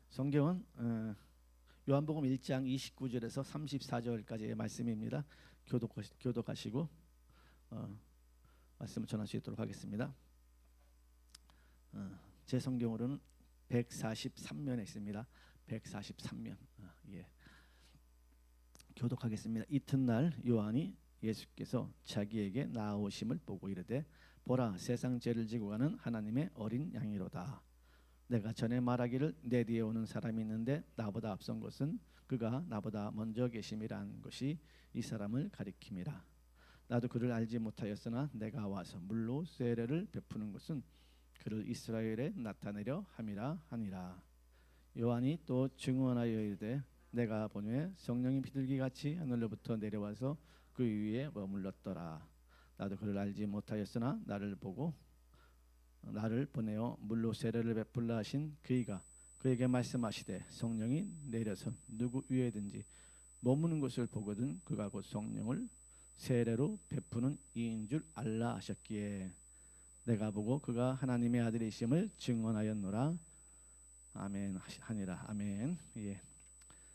성경은 요한복음 1장 29절에서 34절까지의 말씀입니다. 교독하시고 말씀을 전할 수 있도록 하겠습니다. 제 성경으로는 143면에 있습니다. 143면. 교독하겠습니다. 이튿날 요한이 예수께서 자기에게 나아오심을 보고 이르되 보라, 세상 죄를 지고 가는 하나님의 어린 양이로다. 내가 전에 말하기를 내 뒤에 오는 사람이 있는데 나보다 앞선 것은 그가 나보다 먼저 계심이라는 것이 이 사람을 가리킴이라. 나도 그를 알지 못하였으나 내가 와서 물로 세례를 베푸는 것은 그를 이스라엘에 나타내려 함이라 하니라. 요한이 또 증언하여 이르되 내가 보뇨에 성령이 비둘기같이 하늘로부터 내려와서 그 위에 머물렀더라. 나도 그를 알지 못하였으나 나를 보내어 물로 세례를 베풀라 하신 그이가 그에게 말씀하시되 성령이 내려서 누구 위에든지 머무는 것을 보거든 그가 곧 성령을 세례로 베푸는 이인 줄 알라 하셨기에 내가 보고 그가 하나님의 아들이심을 증언하였노라. 아멘 하니라. 아멘.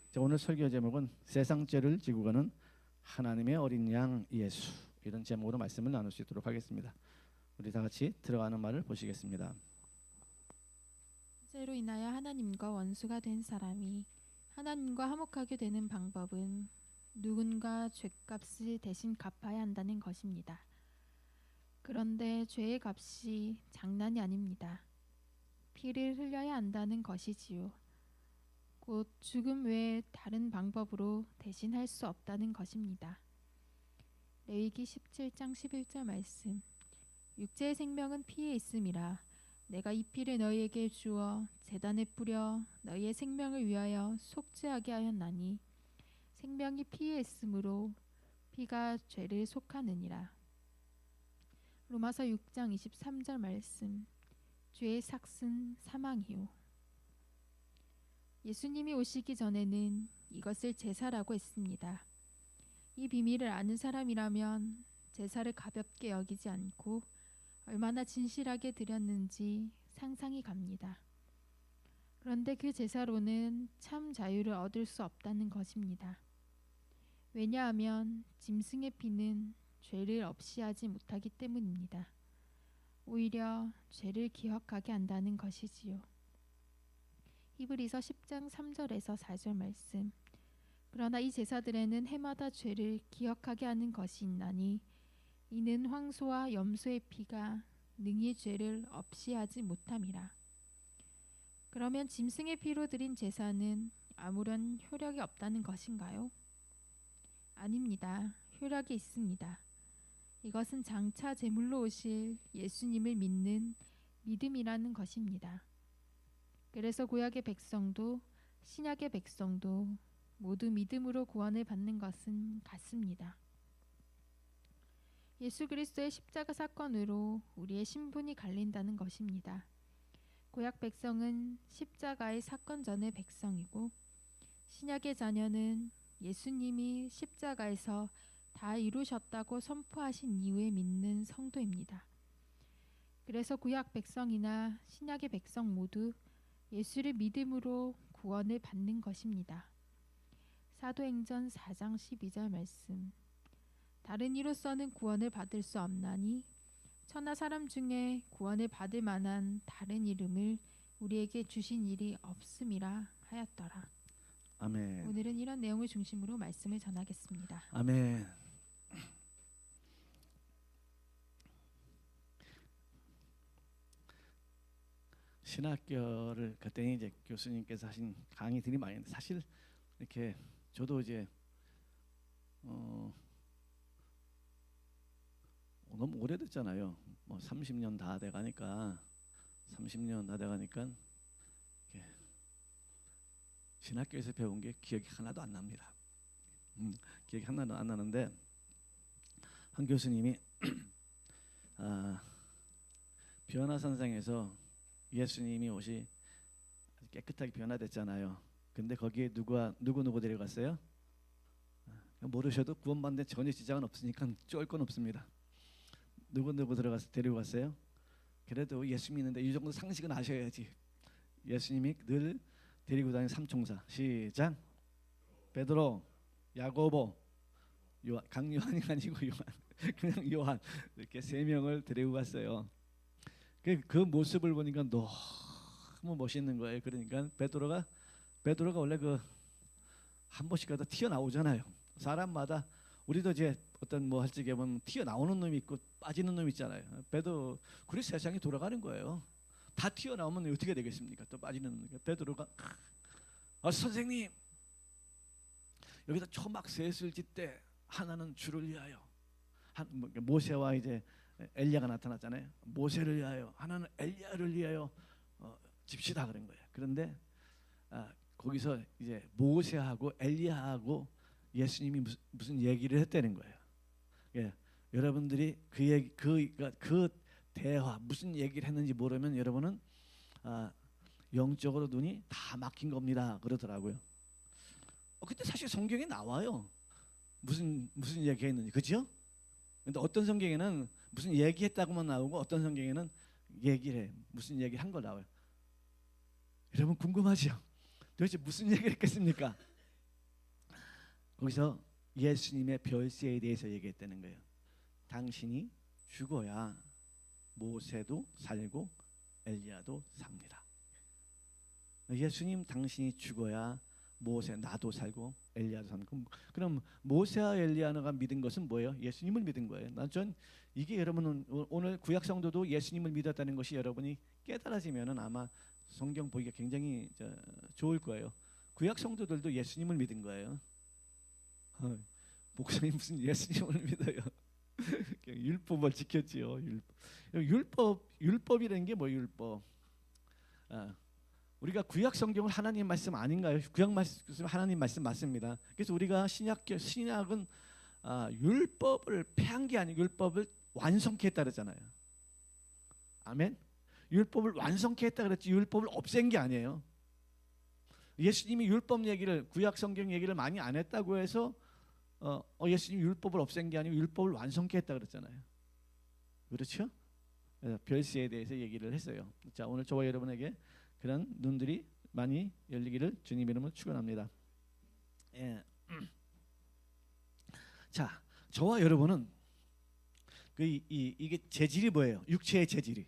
자, 오늘 설교 제목은 세상 죄를 지고 가는 하나님의 어린 양 예수, 이런 제목으로 말씀을 나눌 수 있도록 하겠습니다. 우리 다 같이 들어가는 말을 보시겠습니다. 죄로 인하여 하나님과 원수가 된 사람이 하나님과 화목하게 되는 방법은 누군가 죄값을 대신 갚아야 한다는 것입니다. 그런데 죄의 값이 장난이 아닙니다. 피를 흘려야 한다는 것이지요. 곧 죽음 외에 다른 방법으로 대신할 수 없다는 것입니다. 레위기 17장 11절 말씀. 육체의 생명은 피에 있음이라. 내가 이 피를 너희에게 주어 제단에 뿌려 너희의 생명을 위하여 속죄하게 하였나니 생명이 피에 있으므로 피가 죄를 속하느니라. 로마서 6장 23절 말씀. 죄의 삭은 사망이요. 예수님이 오시기 전에는 이것을 제사라고 했습니다. 이 비밀을 아는 사람이라면 제사를 가볍게 여기지 않고 얼마나 진실하게 드렸는지 상상이 갑니다. 그런데 그 제사로는 참 자유를 얻을 수 없다는 것입니다. 왜냐하면 짐승의 피는 죄를 없이 하지 못하기 때문입니다. 오히려 죄를 기억하게 한다는 것이지요. 히브리서 10장 3절에서 4절 말씀. 그러나 이 제사들에는 해마다 죄를 기억하게 하는 것이 있나니 이는 황소와 염소의 피가 능히 죄를 없이 하지 못함이라. 그러면 짐승의 피로 드린 제사는 아무런 효력이 없다는 것인가요? 아닙니다. 효력이 있습니다. 이것은 장차 제물로 오실 예수님을 믿는 믿음이라는 것입니다. 그래서 구약의 백성도 신약의 백성도 모두 믿음으로 구원을 받는 것은 같습니다. 예수 그리스도의 십자가 사건으로 우리의 신분이 갈린다는 것입니다. 구약 백성은 십자가의 사건 전의 백성이고 신약의 자녀는 예수님이 십자가에서 다 이루셨다고 선포하신 이후에 믿는 성도입니다. 그래서 구약 백성이나 신약의 백성 모두 예수를 믿음으로 구원을 받는 것입니다. 사도행전 4장 12절 말씀. 다른 이로서는 구원을 받을 수 없나니 천하 사람 중에 구원을 받을 만한 다른 이름을 우리에게 주신 일이 없음이라 하였더라. 아멘. 오늘은 이런 내용을 중심으로 말씀을 전하겠습니다. 아멘. 신학교를 그때 이제 교수님께서 하신 강의들이 많이 있는데 사실 이렇게 저도 이제 너무 오래됐잖아요. 뭐 30년 다 돼가니까 신학교에서 배운 게 기억이 하나도 안 납니다. 기억이 하나도 안 나는데 한 교수님이 변화산상에서 예수님이 옷이 깨끗하게 변화됐잖아요. 근데 거기에 누구 데려갔어요? 모르셔도 구원받는데 전혀 지장은 없으니까 쫄 건 없습니다. 누구 데리고 갔어요? 그래도 예수 믿는데 이 정도 상식은 아셔야지. 예수님이 늘 데리고 다니는 삼총사 시작. 베드로, 야고보, 요한, 강요한이 아니고 요한, 그냥 요한 이렇게 세 명을 데리고 갔어요. 그 모습을 보니까 너무 멋있는 거예요. 그러니까 베드로가 원래 그 한 번씩 가다 튀어나오잖아요. 사람마다 우리도 이제 어떤 뭐 할지게 보면 튀어나오는 놈이 있고 빠지는 놈이 있잖아요. 베드로 그리 세상이 돌아가는 거예요. 다 튀어나오면 어떻게 되겠습니까? 또 빠지는 놈. 베드로가 선생님 여기다 초막 셋을 짓되 하나는 주를 위하여 모세와 이제 엘리야가 나타났잖아요. 모세를 위하여 하나는 엘리야를 위하여 집시다 그런 거예요. 그런데 거기서 이제 모세하고 엘리야하고 예수님이 무슨 얘기를 했다는 거예요. 예, 여러분들이 그 대화 무슨 얘기를 했는지 모르면 여러분은 영적으로 눈이 다 막힌 겁니다. 그러더라고요. 근데 사실 성경에 나와요. 무슨 얘기했는지, 그렇죠? 근데 어떤 성경에는 무슨 얘기했다고만 나오고 어떤 성경에는 얘기를 해. 무슨 얘기 한 거 나와요. 여러분 궁금하죠? 도대체 무슨 얘기를 했겠습니까? 거기서 예수님의 별세에 대해서 얘기했다는 거예요. 당신이 죽어야 모세도 살고 엘리야도 삽니다. 예수님 당신이 죽어야 모세 나도 살고 엘리야도 삽니다. 그럼 모세와 엘리야가 믿은 것은 뭐예요? 예수님을 믿은 거예요. 전 이게 여러분은 오늘 구약 성도도 예수님을 믿었다는 것이 여러분이 깨달아지면은 아마 성경 보기가 굉장히 좋을 거예요. 구약 성도들도 예수님을 믿은 거예요. 목사님 무슨 예수님을 믿어요? 율법을 지켰지요. 율법이라는 게 뭐 율법? 우리가 구약 성경을 하나님 말씀 아닌가요? 구약 말씀 하나님 말씀 맞습니다. 그래서 우리가 신약은 율법을 폐한 게 아니고 율법을 완성케 했다 그랬잖아요. 아멘. 율법을 완성케 했다 그랬지 율법을 없앤 게 아니에요. 예수님이 율법 얘기를 구약 성경 얘기를 많이 안 했다고 해서 예수님 율법을 없앤 게 아니고 율법을 완성케 했다 그랬잖아요. 그렇죠? 별세에 대해서 얘기를 했어요. 자, 오늘 저와 여러분에게 그런 눈들이 많이 열리기를 주님 이름으로 축원합니다. 예. 자, 저와 여러분은 이게 재질이 뭐예요? 육체의 재질이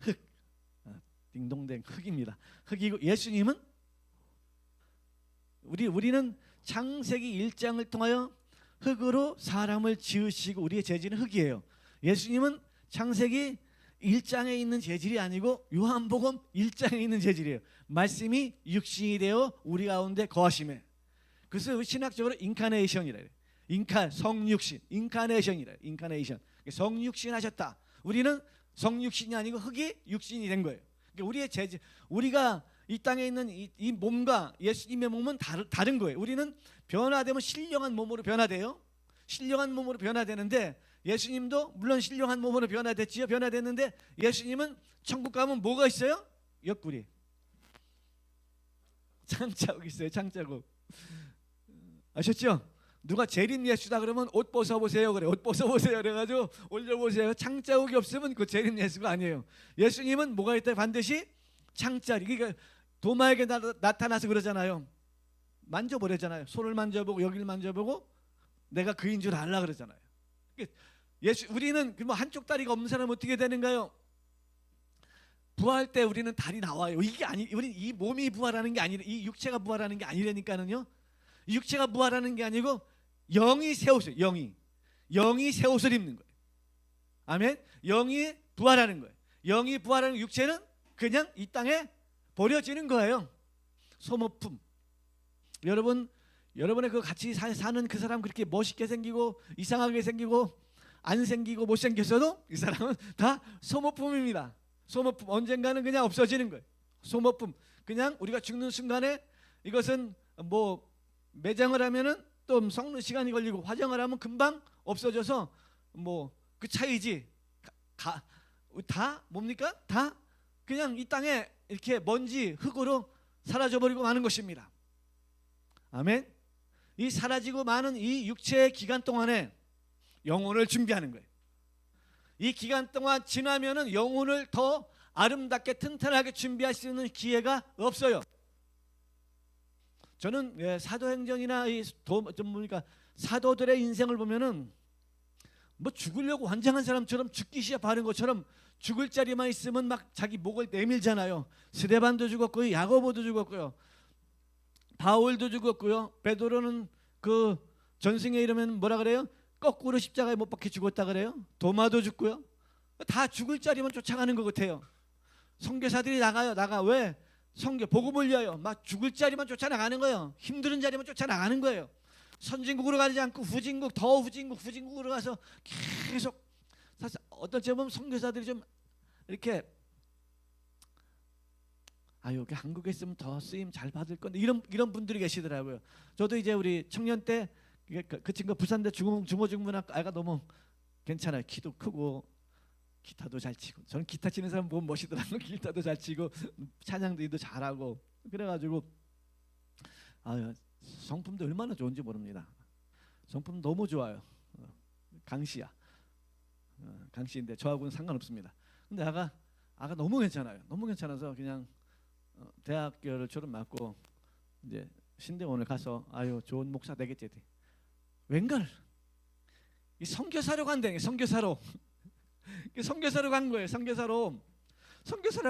흙, 딩동댕 흙입니다. 흙이고 예수님은 우리는 창세기 1장을 통하여 흙으로 사람을 지으시고 우리의 재질은 흙이에요. 예수님은 창세기 1장에 있는 재질이 아니고 요한복음 1장에 있는 재질이에요. 말씀이 육신이 되어 우리 가운데 거하심에. 그래서 신학적으로 인카네이션이라 해요. 성육신, 인카네이션이라 해요. 인카네이션. 성육신 하셨다. 우리는 성육신이 아니고 흙이 육신이 된 거예요. 그러니까 우리의 재질, 우리가 이 땅에 있는 이 몸과 예수님의 몸은 다른 거예요. 우리는 변화되면 신령한 몸으로 변화돼요. 신령한 몸으로 변화되는데 예수님도 물론 신령한 몸으로 변화됐지요. 변화됐는데 예수님은 천국 가면 뭐가 있어요? 옆구리. 창자국 있어요. 창자국. 아셨죠? 누가 재림 예수다 그러면 옷 벗어보세요 그래. 옷 벗어보세요 그래가지고 올려보세요. 창자국이 없으면 그 재림 예수가 아니에요. 예수님은 뭐가 있다? 반드시 창자리. 그러니까 도마에게 나타나서 그러잖아요. 만져보래잖아요. 손을 만져보고 여기를 만져보고 내가 그인 줄 알라 그러잖아요. 우리는 뭐 한쪽 다리가 없는 사람은 어떻게 되는가요? 부활할 때 우리는 다리 나와요. 이게 우리 이 몸이 부활하는 게 아니라 이 육체가 부활하는 게 아니라니까는요. 이 육체가 부활하는 게 아니고 영이 새 옷을 영이 새 옷을 입는 거예요. 아멘. 영이 부활하는 거예요. 영이 부활하는 육체는 그냥 이 땅에 버려지는 거예요. 소모품. 여러분의 그 같이 사는 그 사람 그렇게 멋있게 생기고 이상하게 생기고 안 생기고 못 생겼어도 이 사람은 다 소모품입니다. 소모품. 언젠가는 그냥 없어지는 거예요. 소모품. 그냥 우리가 죽는 순간에 이것은 뭐 매장을 하면은 또 썩는 시간이 걸리고 화장을 하면 금방 없어져서 뭐 그 차이지. 다 뭡니까? 다 그냥 이 땅에 이렇게 먼지 흙으로 사라져버리고 마는 것입니다. 아멘. 이 사라지고 마는 이 육체의 기간 동안에 영혼을 준비하는 거예요. 이 기간 동안 지나면은 영혼을 더 아름답게 튼튼하게 준비할 수 있는 기회가 없어요. 저는 사도행전이나 그러니까 사도들의 인생을 보면은 뭐 죽으려고 환장한 사람처럼 죽기 시작하는 것처럼 죽을 자리만 있으면 막 자기 목을 내밀잖아요. 스데반도 죽었고요, 야고보도 죽었고요, 바울도 죽었고요. 베드로는 그 전승에 이르면 뭐라 그래요? 거꾸로 십자가에 못 박혀 죽었다 그래요. 도마도 죽고요. 다 죽을 자리만 쫓아가는 것 같아요. 선교사들이 나가 왜? 복음을 위하여 막 죽을 자리만 쫓아나가는 거예요. 힘든 자리만 쫓아나가는 거예요. 선진국으로 가지 않고 후진국으로 가서 계속. 사실 어떤 때 보면 선교사들이 좀 이렇게 여기 한국에 있으면 더 쓰임 잘 받을 건데 이런 분들이 계시더라고요. 저도 이제 우리 청년 때 그 친구 부산대 중고중문학과 아이가 너무 괜찮아요. 키도 크고 기타도 잘 치고, 저는 기타 치는 사람 보면 멋있더라고요. 기타도 잘 치고 찬양도 잘하고 그래가지고 성품도 얼마나 좋은지 모릅니다. 성품 너무 좋아요. 강씨야. 강씨인데 저하고는 상관없습니다. 근데 아가 너무 괜찮아요. 너무 괜찮아서 그냥 대학교를 졸업 맞고 이제 신대원을 가서 좋은 목사 되겠지. 웬걸 이 선교사로 간대. 선교사로 간 거예요. 선교사로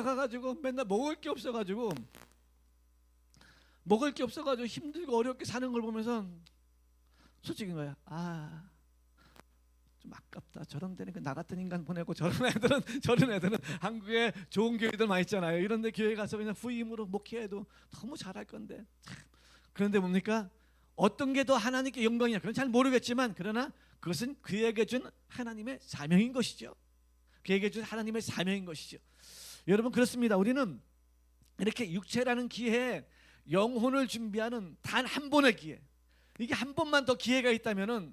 가가지고 맨날 먹을 게 없어가지고 힘들고 어렵게 사는 걸 보면서 솔직히 거야. 좀 아깝다. 저런 데는 나 같은 인간 보내고 저런 애들은 한국에 좋은 교회들 많이 있잖아요. 이런데 교회 가서 그냥 후임으로 목회해도 너무 잘할 건데. 그런데 뭡니까? 어떤 게 더 하나님께 영광이냐? 그건 잘 모르겠지만 그러나 그것은 그에게 준 하나님의 사명인 것이죠. 그에게 준 하나님의 사명인 것이죠. 여러분 그렇습니다. 우리는 이렇게 육체라는 기회에 영혼을 준비하는 단 한 번의 기회. 이게 한 번만 더 기회가 있다면은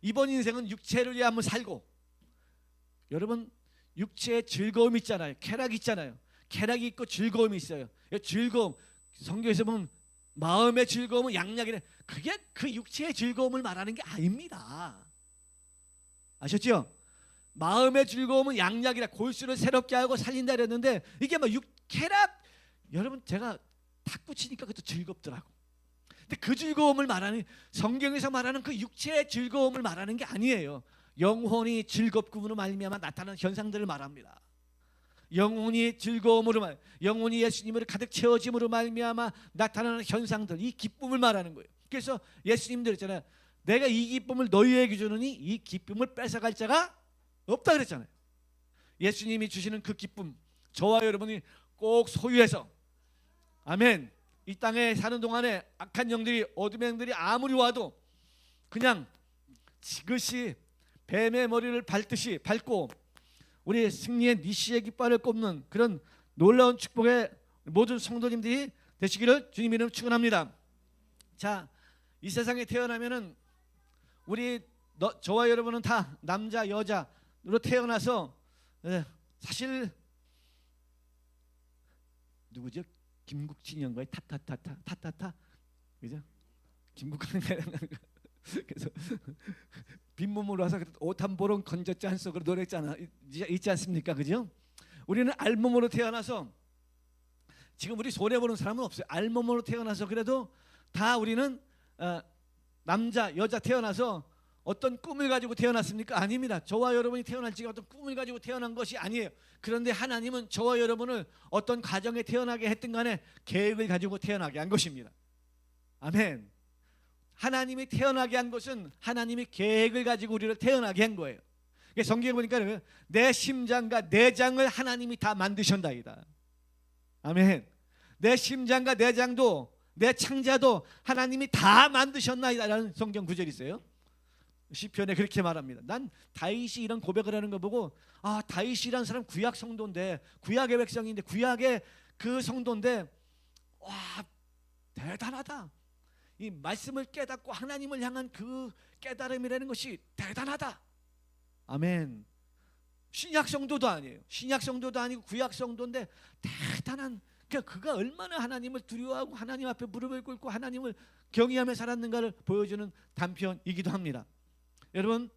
이번 인생은 육체를 위해 한번 살고, 여러분 육체에 즐거움이 있잖아요. 쾌락이 있잖아요. 쾌락이 있고 즐거움이 있어요. 즐거움, 성경에서 보면 마음의 즐거움은 양약이래. 그게 그 육체의 즐거움을 말하는 게 아닙니다. 아셨죠? 마음의 즐거움은 양약이라, 골수를 새롭게 하고 살린다 그랬는데 이게 뭐 쾌락, 여러분 제가 탁구 치니까 그것도 즐겁더라고. 근데 그 즐거움을 말하는, 성경에서 말하는 그 육체의 즐거움을 말하는 게 아니에요. 영혼이 즐겁음으로 말미암아 나타나는 현상들을 말합니다. 영혼이 즐거움으로 영혼이 예수님으로 가득 채워짐으로 말미암아 나타나는 현상들, 이 기쁨을 말하는 거예요. 그래서 예수님들 있잖아요. 내가 이 기쁨을 너희에게 주느니 이 기쁨을 뺏어갈 자가 없다 그랬잖아요. 예수님이 주시는 그 기쁨, 저와 여러분이 꼭 소유해서, 아멘, 이 땅에 사는 동안에 악한 영들이, 어둠의 영들이 아무리 와도 그냥 지그시 뱀의 머리를 밟듯이 밟고 우리 승리의 니시의 깃발을 꼽는 그런 놀라운 축복의 모든 성도님들이 되시기를 주님 이름으로 축원합니다. 자, 이 세상에 태어나면은 저와 여러분은 다 남자 여자로 태어나서 사실 누구죠? 김국진 연가의 타타타 그죠? 김국진 그래서 빈몸으로 와서 옷 한 보름 건졌지 않소 그 노래했잖아, 있지 않습니까? 그죠? 우리는 알몸으로 태어나서, 지금 우리 손해 보는 사람은 없어요. 알몸으로 태어나서 그래도 다 우리는 남자 여자 태어나서 어떤 꿈을 가지고 태어났습니까? 아닙니다. 저와 여러분이 태어날 지가 어떤 꿈을 가지고 태어난 것이 아니에요. 그런데 하나님은 저와 여러분을 어떤 가정에 태어나게 했든 간에 계획을 가지고 태어나게 한 것입니다. 아멘. 하나님이 태어나게 한 것은 하나님이 계획을 가지고 우리를 태어나게 한 거예요. 성경에 보니까 내 심장과 내장을 하나님이 다 만드셨나이다. 아멘. 내 심장과 내장도, 내 창자도 하나님이 다 만드셨나이다라는 성경 구절이 있어요. 시편에 그렇게 말합니다. 난 다윗이 이런 고백을 하는 거 보고, 다윗이라는 사람 구약 성도인데, 구약의 백성인데, 구약의 그 성도인데, 와, 대단하다. 이 말씀을 깨닫고 하나님을 향한 그 깨달음이라는 것이 대단하다. 아멘. 신약 성도도 아니에요. 신약 성도도 아니고 구약 성도인데 대단한, 그가 얼마나 하나님을 두려워하고 하나님 앞에 무릎을 꿇고 하나님을 경외하며 살았는가를 보여주는 단편이기도 합니다. 여러분,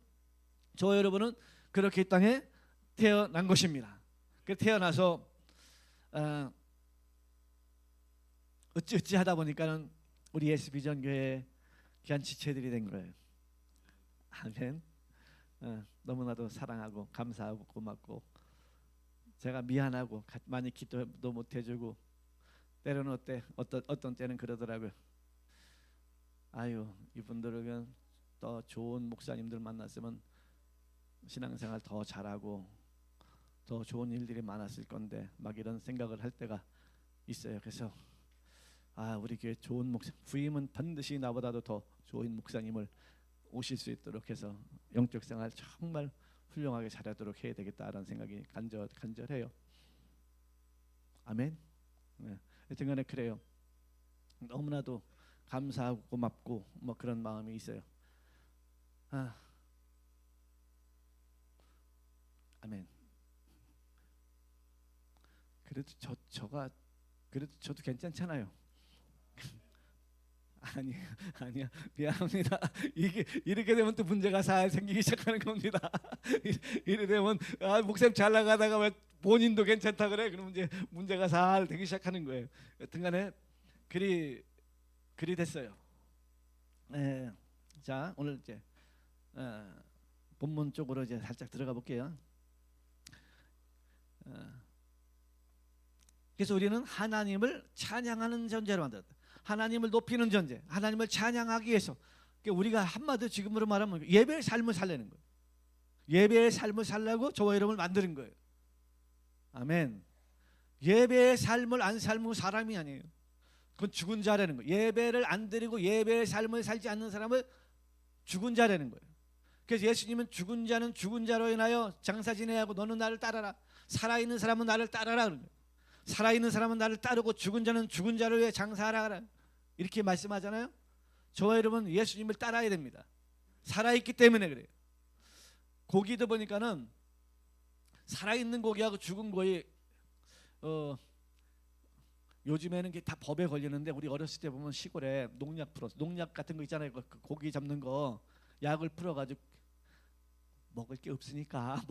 저와 여러분은 그렇게 이 땅에 태어난 것입니다. 태어나서 어찌 하다 보니까는 우리 예수비전교회 귀한 지체들이 된 거예요. 아멘. 너무나도 사랑하고 감사하고 고맙고, 제가 미안하고 많이 기도도 못 해주고, 때로는 어떤 때는 그러더라고요. 아유, 이분들은 더 좋은 목사님들 만났으면 신앙생활 더 잘하고 더 좋은 일들이 많았을 건데, 막 이런 생각을 할 때가 있어요. 그래서 우리 교회 좋은 목사, 부임은 반드시 나보다도 더 좋은 목사님을 오실 수 있도록 해서 영적 생활 정말 훌륭하게 잘하도록 해야 되겠다라는 생각이 간절해요. 아멘. 여튼간에 그래요. 너무나도 감사하고 고맙고 뭐 그런 마음이 있어요. 아멘. 그래도 그래도 저도 괜찮잖아요. 아니야, 미안합니다. 이게 이렇게 되면 또 문제가 살 생기기 시작하는 겁니다. 이래 되면 목사님 잘 나가다가 왜 본인도 괜찮다 그래? 그러면 이제 문제가 살 되기 시작하는 거예요. 여튼간에 그리 됐어요. 자, 오늘 이제 본문 쪽으로 이제 살짝 들어가 볼게요. 그래서 우리는 하나님을 찬양하는 존재로 만들었다. 하나님을 높이는 존재, 하나님을 찬양하기 위해서, 그러니까 우리가 한마디로 지금으로 말하면 예배의 삶을 살려는 거예요. 예배의 삶을 살려고 저와 여러분을 만드는 거예요. 아멘. 예배의 삶을 안 살면 사람이 아니에요. 그건 죽은 자라는 거예요. 예배를 안 드리고 예배의 삶을 살지 않는 사람을 죽은 자라는 거예요. 그래서 예수님은 죽은 자는 죽은 자로 인하여 장사 지내야 하고 너는 나를 따라라. 살아있는 사람은 나를 따라라 그런 거예요. 살아있는 사람은 나를 따르고 죽은 자는 죽은 자를 위해 장사하라 이렇게 말씀하잖아요. 저와 여러분 예수님을 따라야 됩니다. 살아있기 때문에 그래요. 고기도 보니까는 살아있는 고기하고 죽은 고기 요즘에는 다 법에 걸리는데, 우리 어렸을 때 보면 시골에 농약 같은 거 있잖아요. 그 고기 잡는 거 약을 풀어가지고 먹을 게 없으니까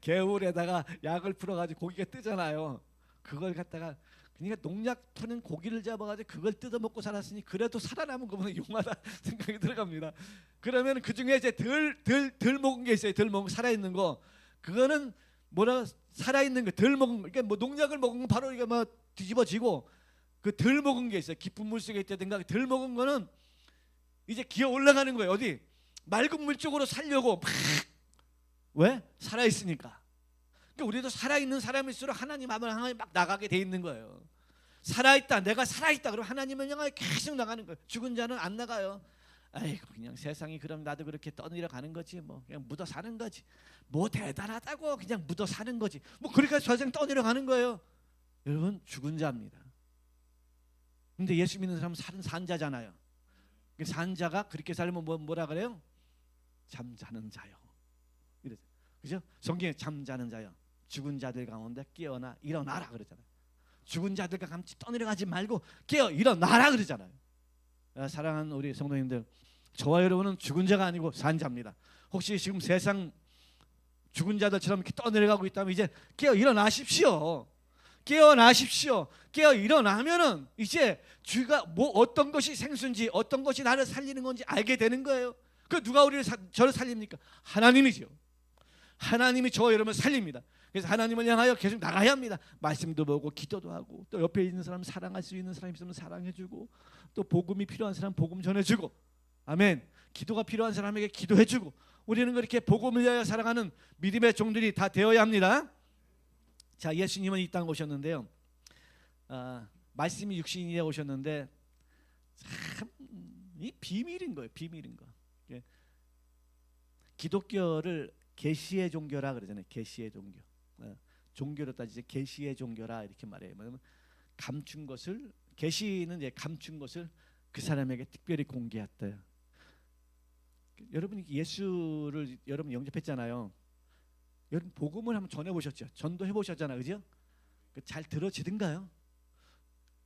개울에다가 약을 풀어가지고 고기가 뜨잖아요. 그걸 갖다가 그러니까 농약 푸는 고기를 잡아가지고 그걸 뜯어 먹고 살았으니 그래도 살아남은 거 보면 용하다 생각이 들어갑니다. 그러면 그 중에 이제 덜 먹은 게 있어요. 덜 먹은 살아있는 거, 그거는 뭐라 살아있는 거 덜 먹은 거, 그러니까 뭐 농약을 먹은 건 바로 이게 뭐 뒤집어지고, 그 덜 먹은 게 있어요. 깊은 물 속에 있다든가 덜 먹은 거는 이제 기어 올라가는 거예요. 어디 맑은 물 쪽으로 살려고 막. 왜? 살아있으니까. 그러니까 우리도 살아있는 사람일수록 하나님 앞을 향해 막 나가게 돼 있는 거예요. 살아있다, 내가 살아있다 그러면 하나님을 향해 계속 나가는 거예요. 죽은 자는 안 나가요. 아이고 그냥 세상이 그럼 나도 그렇게 떠내려 가는 거지, 뭐 그냥 묻어 사는 거지, 뭐 대단하다고 그냥 묻어 사는 거지, 뭐 그러니까 세상 떠내려 가는 거예요. 여러분 죽은 자입니다. 근데 예수 믿는 사람은 산자잖아요. 산자가 그렇게 살면 뭐라 그래요? 잠자는 자요. 이러죠. 그죠? 성경에 잠자는 자요, 죽은 자들 가운데 깨어나 일어나라 그러잖아요. 죽은 자들과 같이 떠내려가지 말고 깨어 일어나라 그러잖아요. 사랑하는 우리 성도님들, 저와 여러분은 죽은 자가 아니고 산 자입니다. 혹시 지금 세상 죽은 자들처럼 이렇게 떠내려가고 있다면 이제 깨어 일어나십시오. 깨어나십시오. 깨어 일어나면은 이제 주가 뭐 어떤 것이 생수인지 어떤 것이 나를 살리는 건지 알게 되는 거예요. 그 누가 저를 살립니까? 하나님이죠. 하나님이 저와 여러분을 살립니다. 그래서 하나님을 향하여 계속 나가야 합니다. 말씀도 보고 기도도 하고, 또 옆에 있는 사람 사랑할 수 있는 사람 있으면 사랑해주고, 또 복음이 필요한 사람 복음 전해주고, 아멘. 기도가 필요한 사람에게 기도해주고, 우리는 그렇게 복음을 위하여 살아가는 믿음의 종들이 다 되어야 합니다. 자, 예수님은 이 땅 오셨는데요. 말씀이 육신이 되어 오셨는데 참 이 비밀인 거예요. 비밀인 거. 기독교를 계시의 종교라 그러잖아요. 계시의 종교. 종교로 따지지 계시의 종교라 이렇게 말해요. 뭐냐면 감춘 것을, 계시는 이제 감춘 것을 그 사람에게 특별히 공개했대요. 여러분이 예수를 여러분 영접했잖아요. 여러분 복음을 한번 전해 보셨죠? 전도해 보셨잖아요, 그죠? 잘 들어지든가요?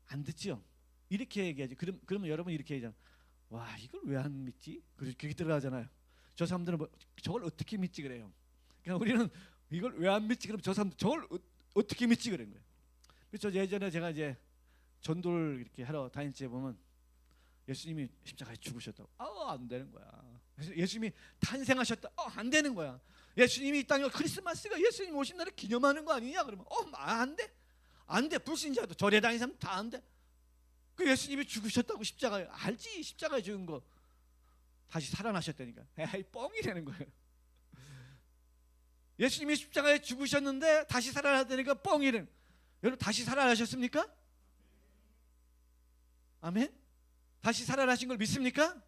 안 듣죠? 이렇게 얘기하지. 그러면 여러분 이렇게 얘기하잖아요. 와, 이걸 왜 안 믿지? 그렇게 들어가잖아요. 저 사람들은 저걸 어떻게 믿지 그래요. 그러니까 우리는 이걸 왜 안 믿지? 그럼 저 사람들 저걸 어떻게 믿지 그런 거예요. 그래서 예전에 제가 이제 전도를 이렇게 하러 다닐 때 보면 예수님이 십자가에 죽으셨다고 안 되는 거야. 예수님이 탄생하셨다 안 되는 거야. 예수님이 이 땅에 크리스마스가 예수님 오신 날을 기념하는 거 아니냐 그러면 안 돼. 안 돼. 불신자도 절에 다니는 사람 다 안 돼. 그 예수님이 죽으셨다고 십자가에 알지. 십자가에 죽은 거 다시 살아나셨다니까. 에이 뻥이라는 거예요. 예수님이 십자가에 죽으셨는데 다시 살아나다니까 뻥이는. 여러분 다시 살아나셨습니까? 아멘. 다시 살아나신 걸 믿습니까?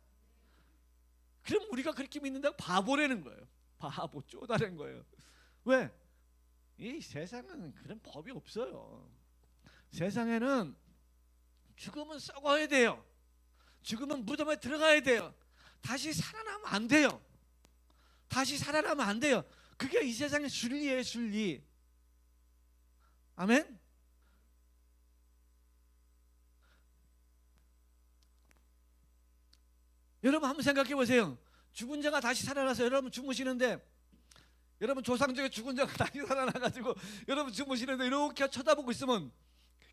그럼 우리가 그렇게 믿는다고 바보라는 거예요. 바보 쪼다는 거예요. 왜? 이 세상은 그런 법이 없어요. 세상에는 죽으면 썩어야 돼요. 죽으면 무덤에 들어가야 돼요. 다시 살아나면 안 돼요. 다시 살아나면 안 돼요. 그게 이 세상의 순리예요, 순리. 아멘. 여러분 한번 생각해 보세요. 죽은 자가 다시 살아나서 여러분 주무시는데, 여러분 조상 중에 죽은 자가 다시 살아나가지고 여러분 주무시는데 이렇게 쳐다보고 있으면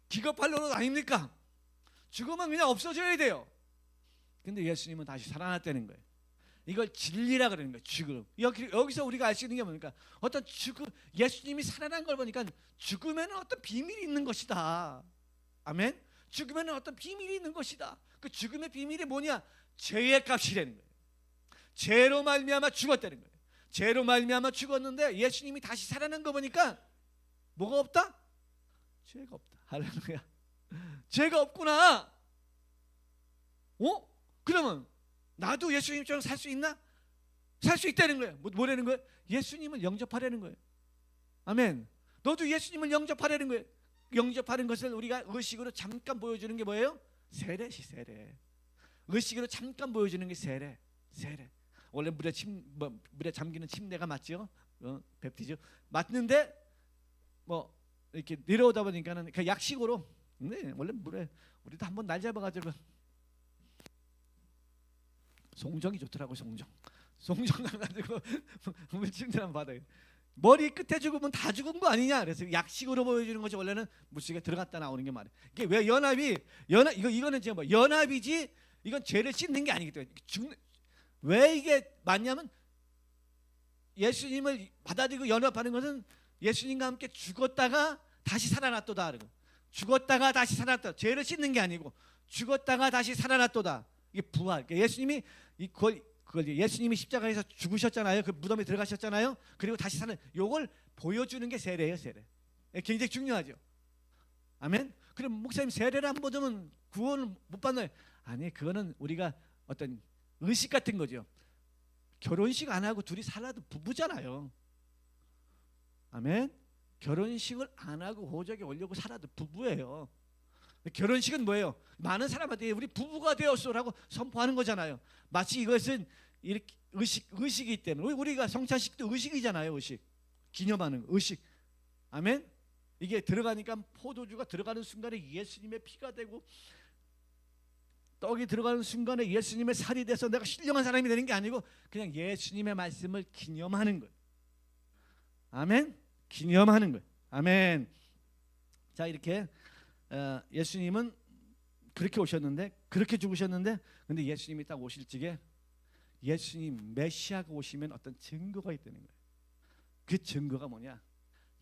기겁할 노릇 아닙니까? 죽으면 그냥 없어져야 돼요. 근데 예수님은 다시 살아났다는 거예요. 이걸 진리라 그러는 거예요. 죽음. 여기서 우리가 알 수 있는 게 뭡니까? 어떤 죽음, 예수님이 살아난 걸 보니까 죽음에는 어떤 비밀이 있는 것이다. 아멘. 죽음에는 어떤 비밀이 있는 것이다. 그 죽음의 비밀이 뭐냐? 죄의 값이라는 거예요. 죄로 말미암아 죽었다는 거예요. 죄로 말미암아 죽었는데 예수님이 다시 살아난 거 보니까 뭐가 없다? 죄가 없다. 할렐루야. 죄가 없구나. 그러면 나도 예수님처럼 살 수 있나? 살 수 있다는 거예요. 뭐라는 거예요? 예수님을 영접하라는 거예요. 아멘. 너도 예수님을 영접하라는 거예요. 영접하는 것을 우리가 의식으로 잠깐 보여주는 게 뭐예요? 세례시 세례. 의식으로 잠깐 보여주는 게 세례. 원래 물에 잠기는 침례가 맞죠? 뵙티죠. 맞는데 뭐 이렇게 내려오다 보니까는 그 약식으로. 네, 원래 물에 우리도 한번 날 잡아가지고 송정이 좋더라고. 송정 가가지고 물 침례만 받아요. 머리 끝에 죽으면 다 죽은 거 아니냐? 그래서 약식으로 보여주는 것이 원래는 물속에 들어갔다 나오는 게 말이에요. 이게 왜 이거는 지금 연합이지. 이건 죄를 씻는 게 아니기 때문에. 왜 이게 맞냐면 예수님을 받아들이고 연합하는 것은 예수님과 함께 죽었다가 다시 살아났도다. 죽었다가 다시 살아났다. 죄를 씻는 게 아니고 죽었다가 다시 살아났도다. 이게 부활. 예수님이 예수님이 십자가에서 죽으셨잖아요. 그 무덤에 들어가셨잖아요. 그리고 다시 사는 요걸 보여주는 게 세례예요. 세례. 굉장히 중요하죠. 아멘. 그럼 목사님 세례를 안 받으면 구원을 못 받나요? 아니, 그거는 우리가 어떤 의식 같은 거죠. 결혼식 안 하고 둘이 살아도 부부잖아요. 아멘. 결혼식을 안 하고 호적에 올려고 살아도 부부예요. 결혼식은 뭐예요? 많은 사람한테 우리 부부가 되었소라고 선포하는 거잖아요. 마치 이것은 이렇게 의식이기 때문에 우리가 성찬식도 의식이잖아요. 의식. 기념하는 의식. 아멘. 이게 들어가니까 포도주가 들어가는 순간에 예수님의 피가 되고 떡이 들어가는 순간에 예수님의 살이 돼서 내가 신령한 사람이 되는 게 아니고 그냥 예수님의 말씀을 기념하는 거예요. 아멘. 기념하는 거예요. 아멘. 자, 이렇게 예수님은 그렇게 오셨는데, 그렇게 죽으셨는데, 근데 예수님이 딱 오실 적에 예수님 메시아가 오시면 어떤 증거가 있다는 거예요. 그 증거가 뭐냐?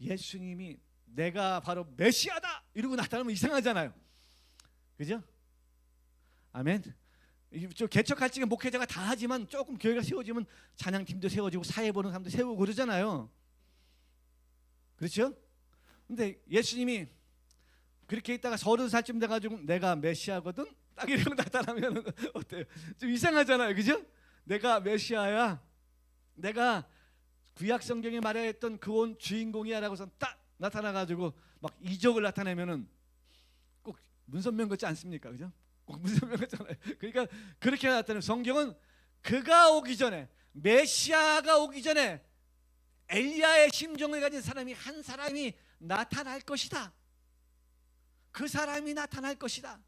예수님이 내가 바로 메시아다 이러고 나타나면 이상하잖아요. 그죠? 아멘. 개척할 적에 목회자가 다 하지만 조금 교회가 세워지면 찬양팀도 세워지고 사회 보는 사람도 세우고 그러잖아요. 그렇죠? 근데 예수님이 그렇게 있다가 30살쯤 돼가지고 내가 메시아거든 딱 이러고 나타나면 어때요? 좀 이상하잖아요. 그죠? 내가 메시아야, 내가 구약 성경에 말했던 그 온 주인공이야 라고서 딱 나타나가지고 막 이적을 나타내면은 꼭 문선명 같지 않습니까? 그죠? 꼭 문선명 같잖아요. 그러니까 그렇게 나타내는 성경은 그가 오기 전에, 메시아가 오기 전에 엘리야의 심정을 가진 사람이 한 사람이 나타날 것이다. 그 사람이 나타날 것이다.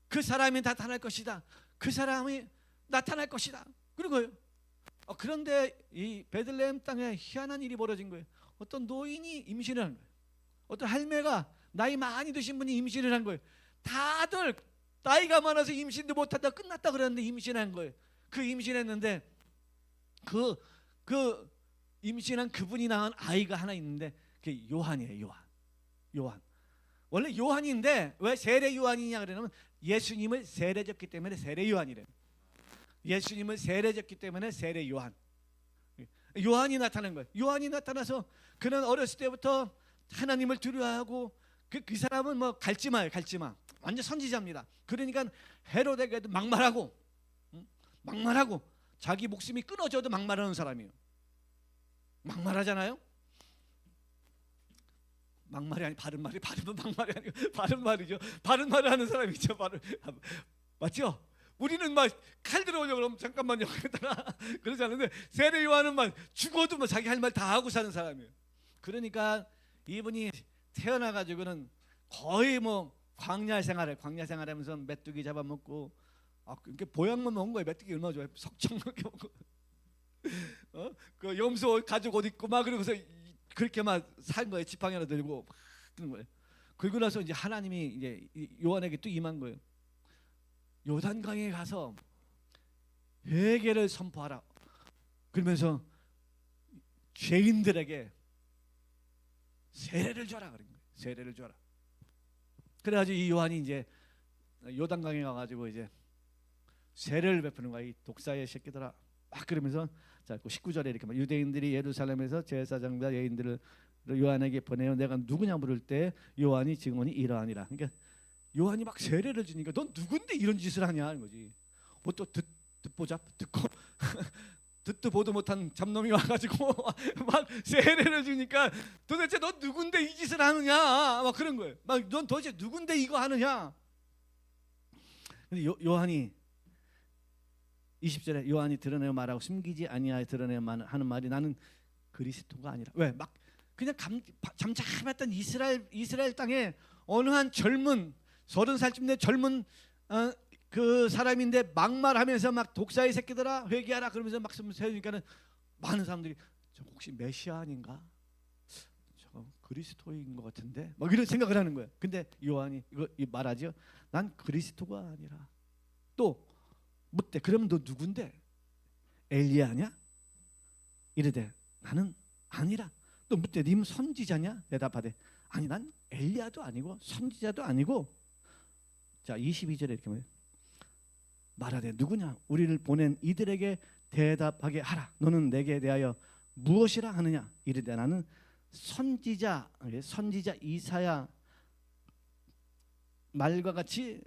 그 사람이 나타날 것이다. 그 사람이 나타날 것이다. 그런 거예요. 그런데 이 베들레헴 땅에 희한한 일이 벌어진 거예요. 어떤 노인이 임신을 한 거예요. 어떤 할매가 나이 많이 드신 분이 임신을 한 거예요. 다들 나이가 많아서 임신도 못하다 끝났다 그랬는데 임신한 거예요. 그 임신했는데 그 임신한 그분이 낳은 아이가 하나 있는데 그게 요한이에요. 요한. 원래 요한인데 왜 세례 요한이냐 그러냐면 예수님을 세례졌기 때문에 세례 요한이래요. 예수님을 세례졌기 때문에 세례 요한. 요한이 나타난 거예요. 요한이 나타나서 그는 어렸을 때부터 하나님을 두려워하고 그 사람은 뭐 갈지마예요. 갈지마. 완전 선지자입니다. 그러니까 헤로데에게도 막말하고 자기 목숨이 끊어져도 막말하는 사람이에요. 막말하잖아요. 막말이 아니 바른 말이 발음은 막말이 아니고 바른 말이죠. 바른 말을 하는 사람이죠. 바른 맞죠? 우리는 막 칼 들어오려고 그러면 잠깐만요 그러지 않는데 세례 요한은 막 죽어도 뭐 자기 할 말 다 하고 사는 사람이에요. 그러니까 이분이 태어나 가지고는 거의 뭐 광야 생활하면서 메뚜기 잡아먹고 이렇게 보양만 먹은 거예요. 메뚜기 얼마나 좋아해. 석청 이렇게 먹고 그 염소 가죽 옷 입고 막 그러고서 그렇게 막 산 거예요. 지팡이 하나 들고 막 그런 거예요. 그리고 나서 이제 하나님이 이제 요한에게 또 임한 거예요. 요단강에 가서 회개를 선포하라. 그러면서 죄인들에게 세례를 줘라 그런 거예요. 세례를 줘라. 그래가지고 이 요한이 이제 요단강에 가가지고 이제 세례를 베푸는 거야. 이 독사의 새끼들아 막 그러면서 자 19절에 이렇게 막 유대인들이 예루살렘에서 제사장과 여인들을 요한에게 보내어 내가 누구냐 물을 때 요한이 증언이 이러하니라. 그러니까 요한이 막 세례를 주니까 넌 누군데 이런 짓을 하냐 하는 거지. 또 듣보잡 듣고 듣도 보도 못한 잡놈이 와가지고 막 세례를 주니까 도대체 넌 누군데 이 짓을 하느냐 막 그런 거예요. 막 넌 도대체 누군데 이거 하느냐. 근데 요한이 20절에 요한이 드러내어 말하고 숨기지 아니하여 드러내어 하는 말이 나는 그리스도가 아니라. 왜? 막 그냥 잠잠했던 이스라엘 땅에 어느 한 젊은 30살쯤 된 젊은 그 사람인데 막말하면서 막 독사의 새끼들아 회개하라 그러면서 막 세우니까는 많은 사람들이 저 혹시 메시아 아닌가? 저 그리스도인 것 같은데 막 이런 생각을 하는 거예요. 근데 요한이 이거 말하죠. 난 그리스도가 아니라. 또 묻대. 그러면 너 누군데? 엘리야냐? 이르되 나는 아니라. 또 묻대. 님 선지자냐? 대답하되 아니 난 엘리야도 아니고 선지자도 아니고. 자 22절에 이렇게 말하되 누구냐? 우리를 보낸 이들에게 대답하게 하라. 너는 내게 대하여 무엇이라 하느냐? 이르되 나는 선지자 이사야 말과 같이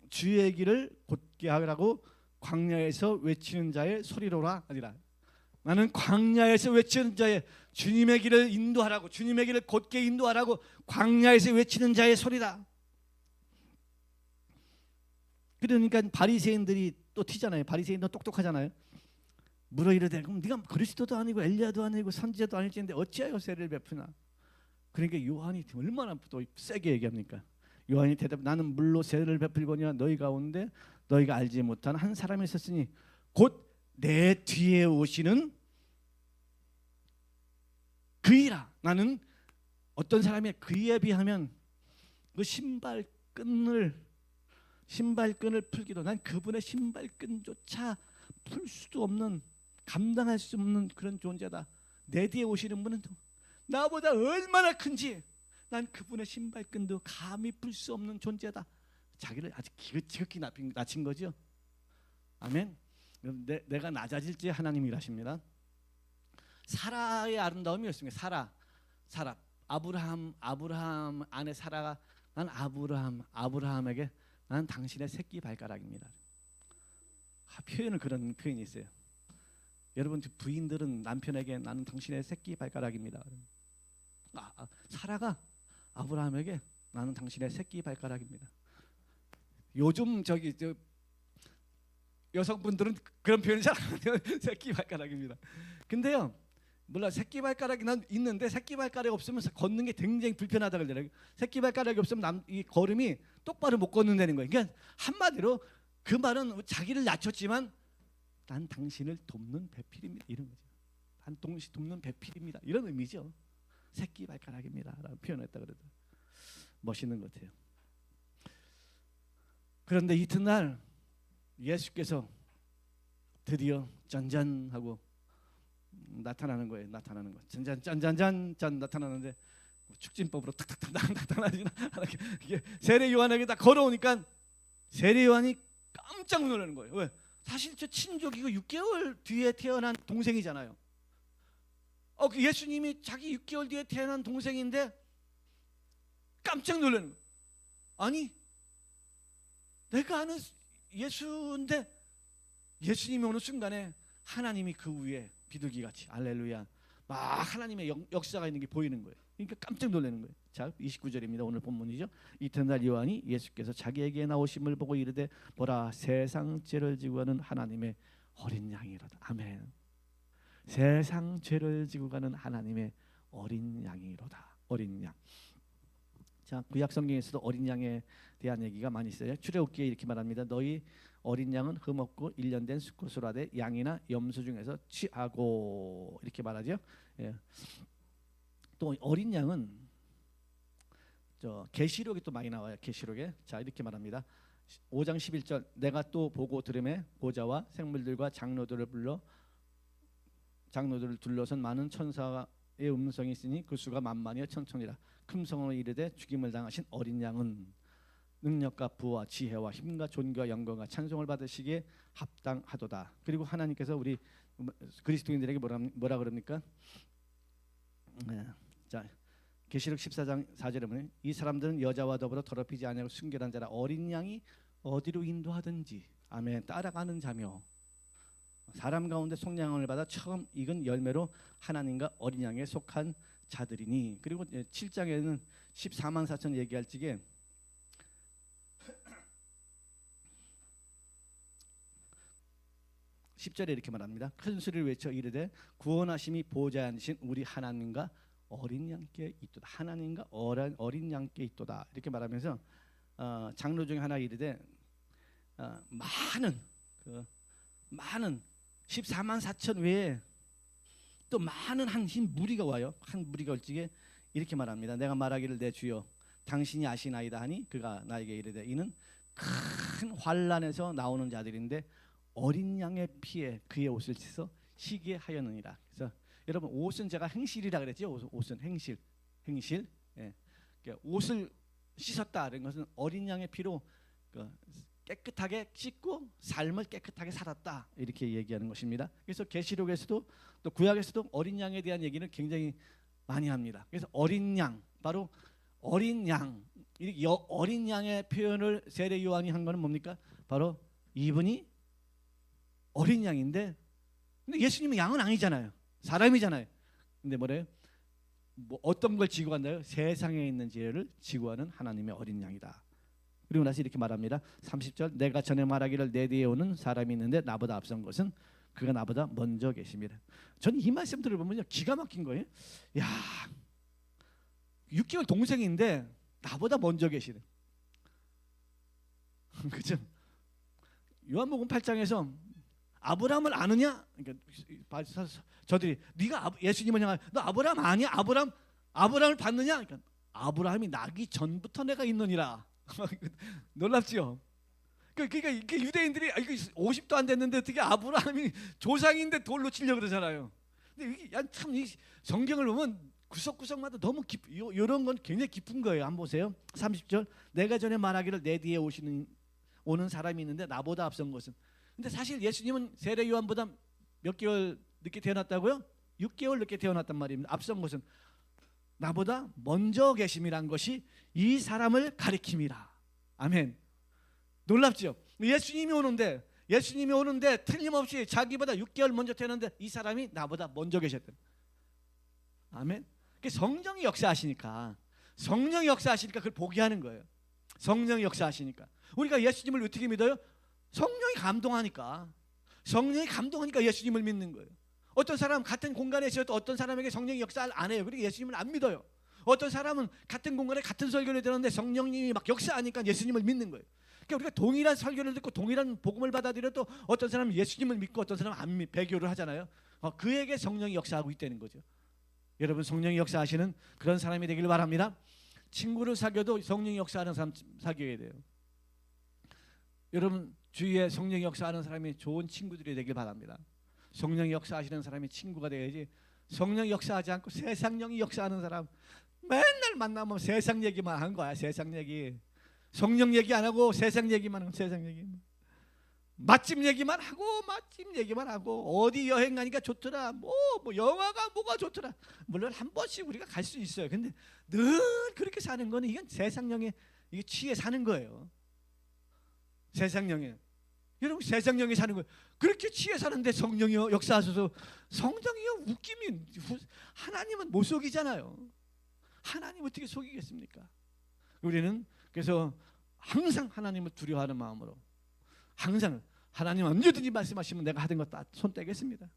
주의 길을 곧게 하라고 광야에서 외치는 자의 소리로라 하니라. 나는 광야에서 외치는 자의 주님의 길을 인도하라고, 주님의 길을 곧게 인도하라고 광야에서 외치는 자의 소리다. 그러니까 바리새인들이 또 튀잖아요. 바리새인도 똑똑하잖아요. 물어 이르되 그럼 네가 그리스도도 아니고 엘리야도 아니고 선지자도 아닐지인데 어찌하여 세례를 베푸나. 그러니까 요한이 얼마나 또 세게 얘기합니까? 요한이 대답 나는 물로 세례를 베풀거니와 너희 가운데 너희가 알지 못한 한 사람이 있었으니 곧 내 뒤에 오시는 그이라. 나는 어떤 사람이 그이에 비하면 그 신발끈을 풀기도 난 그분의 신발끈조차 풀 수도 없는 감당할 수 없는 그런 존재다. 내 뒤에 오시는 분은 나보다 얼마나 큰지 난 그분의 신발끈도 감히 풀 수 없는 존재다. 자기를 아주 지극히 낮춘 거죠. 아멘. 내가 낮아질지 하나님이 일하십니다. 사라의 아름다움이었습니다. 사라 아브라함 아내 사라가 난 아브라함에게 난 당신의 새끼 발가락입니다. 표현은 그런 표현이 있어요. 여러분 부인들은 남편에게 나는 당신의 새끼 발가락입니다. 사라가 아브라함에게 나는 당신의 새끼 발가락입니다. 요즘 여성분들은 그런 표현을 잘 안 해요. 새끼 발가락입니다. 근데요, 몰라 새끼 발가락이 난 있는데 새끼 발가락이 없으면 걷는 게 굉장히 불편하다 그러더라고요. 새끼 발가락이 없으면 이 걸음이 똑바로 못 걷는다는 거예요. 그러니까 한마디로 그 말은 자기를 낮췄지만 난 당신을 돕는 배필입니다. 이런 거죠. 난 동시 돕는 배필입니다. 이런 의미죠. 새끼 발가락입니다. 라고 표현했다 그러더라고요. 멋있는 것 같아요. 그런데 이튿날 예수께서 드디어 짠짠하고 나타나는 거예요. 나타나는 거. 짠짠짠짠짠 나타나는데 축진법으로 탁탁탁 나타나지나 이게 세례 요한에게 다 걸어오니까 세례 요한이 깜짝 놀라는 거예요. 왜? 사실 저 친족이고 6개월 뒤에 태어난 동생이잖아요. 그 예수님이 자기 6개월 뒤에 태어난 동생인데 깜짝 놀라는 거예요. 아니, 내가 아는 예수인데 예수님이 오는 순간에 하나님이 그 위에 비둘기같이 할렐루야 막 하나님의 역사가 있는 게 보이는 거예요. 그러니까 깜짝 놀라는 거예요. 자, 29절입니다. 오늘 본문이죠. 이튿날 요한이 예수께서 자기에게 나오심을 보고 이르되 보라 세상 죄를 지고 가는 하나님의 어린 양이로다. 아멘. 세상 죄를 지고 가는 하나님의 어린 양이로다. 어린 양. 자, 구약 성경에서도 어린 양에 대한 얘기가 많이 있어요. 출애굽기에 이렇게 말합니다. 너희 어린 양은 흠없고 1년 된 수컷으로 하되 양이나 염소 중에서 취하고 이렇게 말하죠. 예. 또 어린 양은 저 계시록에 또 많이 나와요. 계시록에 자 이렇게 말합니다. 5장 11절 내가 또 보고 들음에 보좌와 생물들과 장로들을 불러 장로들을 둘러선 많은 천사의 음성이 있으니 그 수가 만만이여 천천이라 큰 성으로 이르되 죽임을 당하신 어린 양은 능력과 부와 지혜와 힘과 존귀와 영광과 찬송을 받으시기에 합당하도다. 그리고 하나님께서 우리 그리스도인들에게 뭐라 그럽니까? 자 계시록 14장 4절에 보면 이 사람들은 여자와 더불어 더럽히지 아니하고 순결한 자라 어린 양이 어디로 인도하든지 아멘 따라가는 자며 사람 가운데 속량을 받아 처음 익은 열매로 하나님과 어린 양에 속한 자들이니. 그리고 7장에는 14만 4천 얘기할 적에 10절에 이렇게 말합니다. 큰 소리를 외쳐 이르되 구원하심이 보좌에 앉으신 우리 하나님과 어린 양께 있도다. 하나님과 어린 양께 있도다. 이렇게 말하면서 장로 중에 하나 이르되 많은 14만 4천 외에 또 많은 한 흰 무리가 와요. 한 무리가 올 적에 이렇게 말합니다. 내가 말하기를 내 주여 당신이 아시나이다 하니 그가 나에게 이르되 이는 큰 환난에서 나오는 자들인데 어린 양의 피에 그의 옷을 씻어 희게 하였느니라. 그래서 여러분 옷은 제가 행실이라 그랬죠. 옷은 행실. 예. 옷을 씻었다 이런 것은 어린 양의 피로 깨끗하게 씻고 삶을 깨끗하게 살았다 이렇게 얘기하는 것입니다. 그래서 계시록에서도 또 구약에서도 어린 양에 대한 얘기는 굉장히 많이 합니다. 그래서 어린 양 바로 어린 양 어린 양의 표현을 세례 요한이 한 거는 뭡니까? 바로 이분이 어린 양인데 근데 예수님은 양은 아니잖아요. 사람이잖아요. 근데 뭐래요? 뭐 어떤 걸 지고 간다요? 세상에 있는 죄를 지고 가는 하나님의 어린 양이다. 그리고 나서 이렇게 말합니다. 30절 내가 전에 말하기를 내 뒤에 오는 사람이 있는데 나보다 앞선 것은 그가 나보다 먼저 계십니다. 저는 이 말씀 들어보면요 기가 막힌 거예요. 야 6개월 동생인데 나보다 먼저 계시네. 그죠? 요한복음 8장에서 아브라함을 아느냐? 그러니까 저들이 네가 예수님을 향하여 너 아브라함 아니야? 아브라함을 봤느냐? 그러니까 아브라함이 나기 전부터 내가 있느니라. 놀랍죠? 그러니까 이게 유대인들이 이거 50도 안 됐는데 어떻게 아브라함이 조상인데 돌로 치려고 그러잖아요. 근데 이게 참 이 성경을 보면 구석구석마다 너무 이런 건 굉장히 깊은 거예요. 한번 보세요. 30절 내가 전에 말하기를 내 뒤에 오는 사람이 있는데 나보다 앞선 것은. 근데 사실 예수님은 세례 요한보다 몇 개월 늦게 태어났다고요? 6개월 늦게 태어났단 말입니다. 앞선 것은 나보다 먼저 계심이란 것이 이 사람을 가리킴이라. 아멘. 놀랍죠? 예수님이 오는데 틀림없이 자기보다 6개월 먼저 태어났는데 이 사람이 나보다 먼저 계셨다. 아멘. 성령이 역사하시니까 그걸 보게 하는 거예요. 성령이 역사하시니까. 우리가 예수님을 어떻게 믿어요? 성령이 감동하니까 예수님을 믿는 거예요. 어떤 사람 같은 공간에 있어도 어떤 사람에게 성령이 역사를 안 해요. 그리고 예수님을 안 믿어요. 어떤 사람은 같은 공간에 같은 설교를 들었는데 성령님이 막 역사하니까 예수님을 믿는 거예요. 그러니까 우리가 동일한 설교를 듣고 동일한 복음을 받아들여도 어떤 사람은 예수님을 믿고 어떤 사람은 안 배교를 하잖아요. 그에게 성령이 역사하고 있다는 거죠. 여러분 성령이 역사하시는 그런 사람이 되길 바랍니다. 친구를 사귀어도 성령이 역사하는 사람 사귀어야 돼요. 여러분 주위에 성령 역사하는 사람이 좋은 친구들이 되길 바랍니다. 성령 역사하시는 사람이 친구가 되어야지. 성령 역사하지 않고 세상령이 역사하는 사람 맨날 만나면 세상 얘기만 한 거야. 세상 얘기. 성령 얘기 안 하고 세상 얘기만 하고 세상 얘기. 맛집 얘기만 하고 어디 여행 가니까 좋더라. 뭐 영화가 뭐가 좋더라. 물론 한 번씩 우리가 갈 수 있어요. 근데 늘 그렇게 사는 거는 이건 세상령에 이게 취해 사는 거예요. 세상령에. 여러분 세상령에 사는 거예요. 그렇게 취해 사는데 성령이요 역사하셔서 성령이요 웃김이 하나님은 못 속이잖아요. 하나님 어떻게 속이겠습니까? 우리는 그래서 항상 하나님을 두려워하는 마음으로 항상 하나님 언제든지 말씀하시면 내가 하던 거 다 손 떼겠습니다.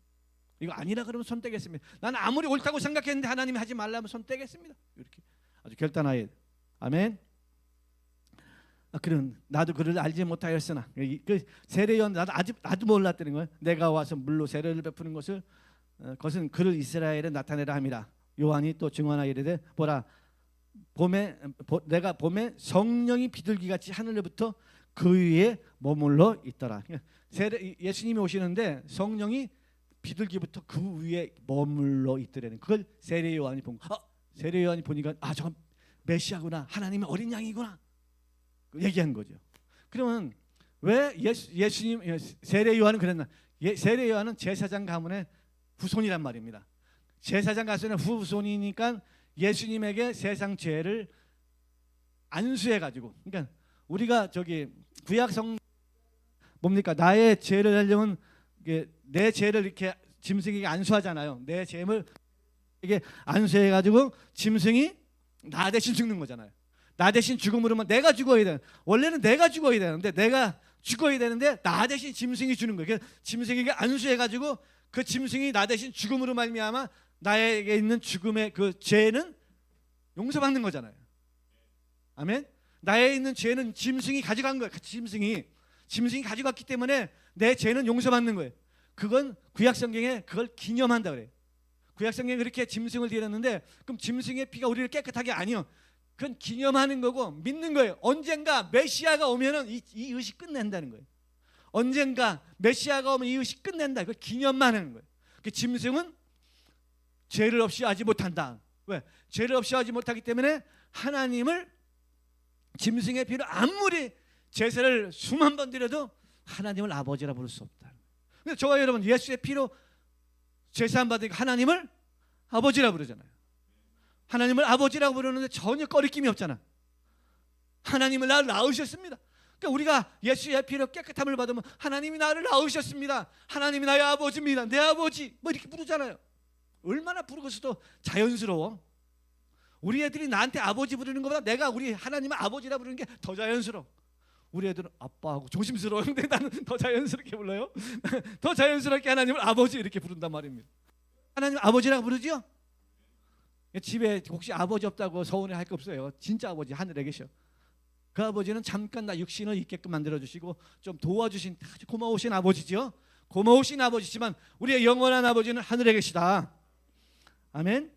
이거 아니라 그러면 손 떼겠습니다. 나는 아무리 옳다고 생각했는데 하나님이 하지 말라면 손 떼겠습니다. 이렇게 아주 결단하여. 아멘. 그런 나도 그를 알지 못하였으나 그 세례요한 나도 몰랐다는 거예요. 내가 와서 물로 세례를 베푸는 것을 그것은 그를 이스라엘에 나타내라 함이라. 요한이 또 증언하여 이르되 보라 내가 봄에 성령이 비둘기같이 하늘로부터 그 위에 머물러 있더라. 예수님이 오시는데 성령이 비둘기부터 그 위에 머물러 있더라는 그걸 세례 요한이 본 거. 세례 요한이 보니까 저건 메시아구나. 하나님의 어린 양이구나. 얘기한 거죠. 그러면 왜 예수님 세례 요한은 그랬나? 세례 요한은 제사장 가문의 후손이란 말입니다. 제사장 가문의 후손이니까 예수님에게 세상 죄를 안수해 가지고, 그러니까 우리가 저기 구약성 뭡니까? 나의 죄를 하려면 내 죄를 이렇게 짐승에게 안수하잖아요. 내 죄를 이게 안수해 가지고 짐승이 나 대신 죽는 거잖아요. 나 대신 죽음으로만 내가 죽어야 돼. 원래는 내가 죽어야 되는데 나 대신 짐승이 주는 거예요. 짐승에게 안수해 가지고 그 짐승이 나 대신 죽음으로 말미암아 나에게 있는 죽음의 그 죄는 용서받는 거잖아요. 아멘. 나에 있는 죄는 짐승이 가져간 거예요. 짐승이 가져갔기 때문에 내 죄는 용서받는 거예요. 그건 구약 성경에 그걸 기념한다 그래요. 구약 성경에 그렇게 짐승을 드렸는데 그럼 짐승의 피가 우리를 깨끗하게 아니요. 그건 기념하는 거고 믿는 거예요. 언젠가 메시아가 오면은 이 의식 끝낸다는 거예요. 언젠가 메시아가 오면 이 의식 끝낸다. 그걸 기념만 하는 거예요. 그 짐승은 죄를 없이 하지 못한다. 왜? 죄를 없이 하지 못하기 때문에 하나님을 짐승의 피로 아무리 제사를 수만 번 드려도 하나님을 아버지라 부를 수 없다. 근데 저와 여러분 예수의 피로 제사 안 받으니까 하나님을 아버지라 부르잖아요. 하나님을 아버지라고 부르는데 전혀 꺼리낌이 없잖아. 하나님을 나를 낳으셨습니다. 그러니까 우리가 예수의 피로 깨끗함을 받으면 하나님이 나를 낳으셨습니다. 하나님이 나의 아버지입니다. 내 아버지 뭐 이렇게 부르잖아요. 얼마나 부르고서도 자연스러워. 우리 애들이 나한테 아버지 부르는 것보다 내가 우리 하나님을 아버지라 부르는 게 더 자연스러워. 우리 애들은 아빠하고 조심스러워. 근데 나는 더 자연스럽게 불러요. 더 자연스럽게 하나님을 아버지 이렇게 부른단 말입니다. 하나님 아버지라고 부르죠? 집에 혹시 아버지 없다고 서운해할 거 없어요. 진짜 아버지 하늘에 계셔. 그 아버지는 잠깐 나 육신을 있게끔 만들어주시고 좀 도와주신 아주 고마우신 아버지죠. 고마우신 아버지지만 우리의 영원한 아버지는 하늘에 계시다. 아멘.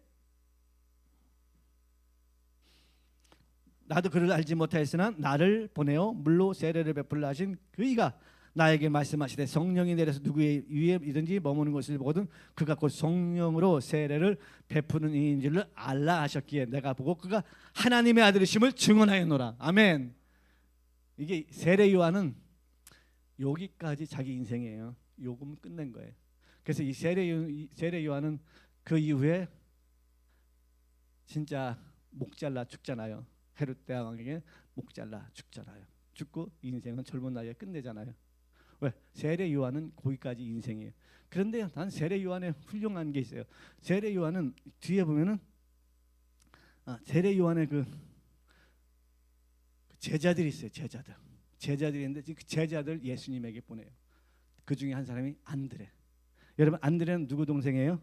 나도 그를 알지 못하였으나 나를 보내어 물로 세례를 베풀라 하신 그이가 나에게 말씀하시되 성령이 내려서 누구의 위에든지 머무는 것을 보거든 그가 곧 성령으로 세례를 베푸는 이인 줄을 알라 하셨기에 내가 보고 그가 하나님의 아들이심을 증언하였노라. 아멘. 이게 세례 요한은 여기까지 자기 인생이에요. 요금 끝낸 거예요. 그래서 이 세례 요한은 그 이후에 진짜 목 잘라 죽잖아요. 헤롯 대왕에게 목 잘라 죽잖아요. 죽고 인생은 젊은 나이에 끝내잖아요. 왜? 세례 요한은 거기까지 인생이에요. 그런데 난 세례 요한에 훌륭한 게 있어요. 세례 요한은 뒤에 보면은 세례 요한의 그 제자들이 있어요. 제자들이 있는데 그 제자들 예수님에게 보내요. 그 중에 한 사람이 안드레. 여러분 안드레는 누구 동생이에요?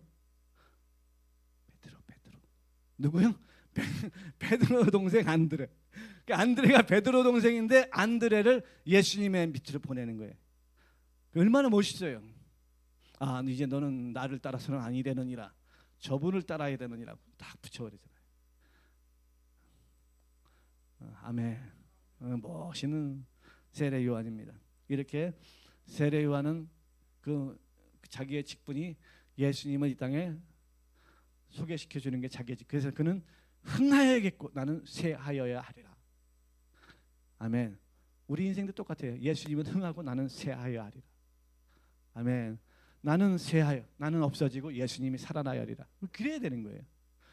베드로. 누구요? 베드로 동생 안드레. 그러니까 안드레가 베드로 동생인데 안드레를 예수님의 밑으로 보내는 거예요. 얼마나 멋있어요. 이제 너는 나를 따라서는 아니 되느니라. 저분을 따라야 되느니라. 딱 붙여버리잖아요. 아멘. 멋있는 세례 요한입니다. 이렇게 세례 요한은 그 자기의 직분이 예수님을 이 땅에 소개시켜 주는 게 자기의 직. 그래서 그는 흥하여야겠고 나는 쇠하여야 하리라. 아멘. 우리 인생도 똑같아요. 예수님은 흥하고 나는 쇠하여야 하리라. 아멘. 나는 쇠하여, 나는 없어지고 예수님이 살아나야 하리라. 그래야 되는 거예요.